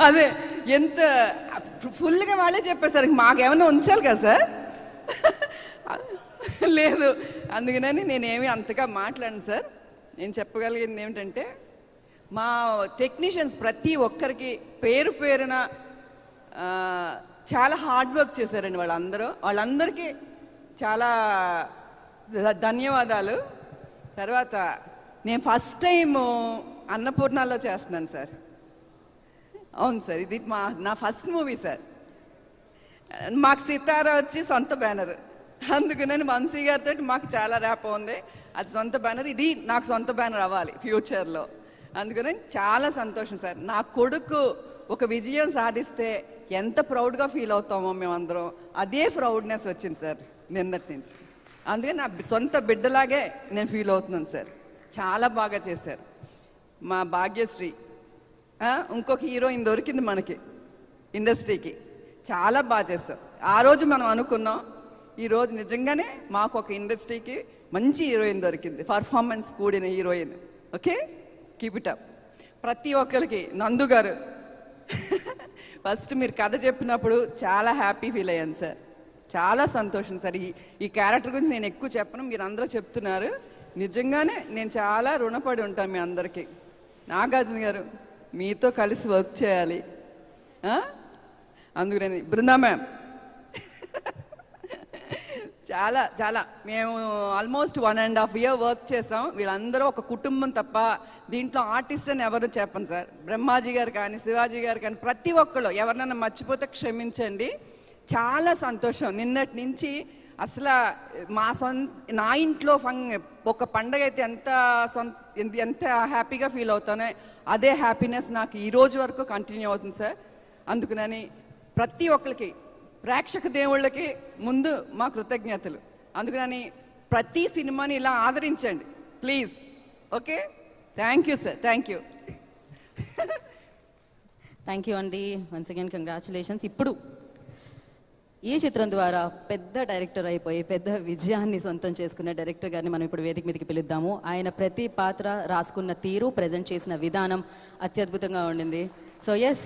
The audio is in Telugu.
అదే ఎంత ఫుల్గా వాళ్ళే చెప్పేశారు, మాకేమైనా ఉంచాలి కదా సార్. లేదు, అందుకనని నేనేమి అంతగా మాట్లాడను సార్. నేను చెప్పగలిగింది ఏమిటంటే, మా టెక్నీషియన్స్ ప్రతి ఒక్కరికి పేరు పేరున చాలా హార్డ్ వర్క్ చేశారండి వాళ్ళందరికీ చాలా ధన్యవాదాలు. తర్వాత నేను ఫస్ట్ టైం అన్నపూర్ణలో చేస్తున్నాను సార్. అవును సార్, ఇది నా ఫస్ట్ మూవీ సార్. మాకు సితారా వచ్చి సొంత బ్యానర్, అందుకని వంశీ గారితో మాకు చాలా ర్యాప్ ఉంది. అది సొంత బ్యానర్, ఇది నాకు సొంత బ్యానర్ అవ్వాలి ఫ్యూచర్లో. అందుకని చాలా సంతోషం సార్. నా కొడుకు ఒక విజయం సాధిస్తే ఎంత ప్రౌడ్గా ఫీల్ అవుతామో మేమందరం, అదే ప్రౌడ్నెస్ వచ్చింది సార్ నిన్నటి నుంచి. అందుకని నా సొంత బిడ్డలాగే నేను ఫీల్ అవుతున్నాను సార్. చాలా బాగా చేశారు. మా భాగ్యశ్రీ ఇంకొక హీరోయిన్ దొరికింది మనకి ఇండస్ట్రీకి, చాలా బాగా చేశారు. ఆ రోజు మనం అనుకున్నాం, ఈరోజు నిజంగానే మాకు ఒక ఇండస్ట్రీకి మంచి హీరోయిన్ దొరికింది, పర్ఫార్మెన్స్ కూడిన heroine. Okay, keep it up. ప్రతి ఒక్కరికి నందు గారు ఫస్ట్ మీరు కథ చెప్పినప్పుడు చాలా హ్యాపీ ఫీల్ అయ్యాను సార్. చాలా సంతోషం సార్. ఈ క్యారెక్టర్ గురించి నేను ఎక్కువ చెప్పను, మీరు అందరూ చెప్తున్నారు. నిజంగానే నేను చాలా రుణపడి ఉంటాను మీ అందరికీ. నాగార్జున గారు, మీతో కలిసి వర్క్ చేయాలి. అందుకని బృందా మ్యామ్ చాలా చాలా మేము ఆల్మోస్ట్ 1.5 year వర్క్ చేసాం. వీళ్ళందరూ ఒక కుటుంబం తప్ప దీంట్లో ఆర్టిస్ట్ అని ఎవరు చెప్పను సార్. బ్రహ్మాజీ గారు కానీ, శివాజీ గారు కానీ, ప్రతి ఒక్కళ్ళు ఎవరినైనా మర్చిపోతే క్షమించండి. చాలా సంతోషం. నిన్నటి నుంచి అసలు నా ఇంట్లో ఒక పండగ అయితే ఎంత హ్యాపీగా ఫీల్ అవుతానో అదే హ్యాపీనెస్ నాకు ఈ రోజు వరకు కంటిన్యూ అవుతుంది సార్. అందుకని ప్రతి ఒక్కరికి, ప్రేక్షక దేవుళ్ళకి ముందు మా కృతజ్ఞతలు. అందుకని ప్రతి సినిమాని ఇలా ఆదరించండి please. Okay, thank you sir. Thank you. Thank you అండి. Once again congratulations. ఇప్పుడు ఈ చిత్రం ద్వారా పెద్ద డైరెక్టర్ అయిపోయి పెద్ద విజయాన్ని సొంతం చేసుకున్న డైరెక్టర్ గారిని మనం ఇప్పుడు వేదిక మీదకి పిలుద్దాము. ఆయన ప్రతి పాత్ర రాసుకున్న తీరు, ప్రజెంట్ చేసిన విధానం అత్యద్భుతంగా ఉండింది. So yes.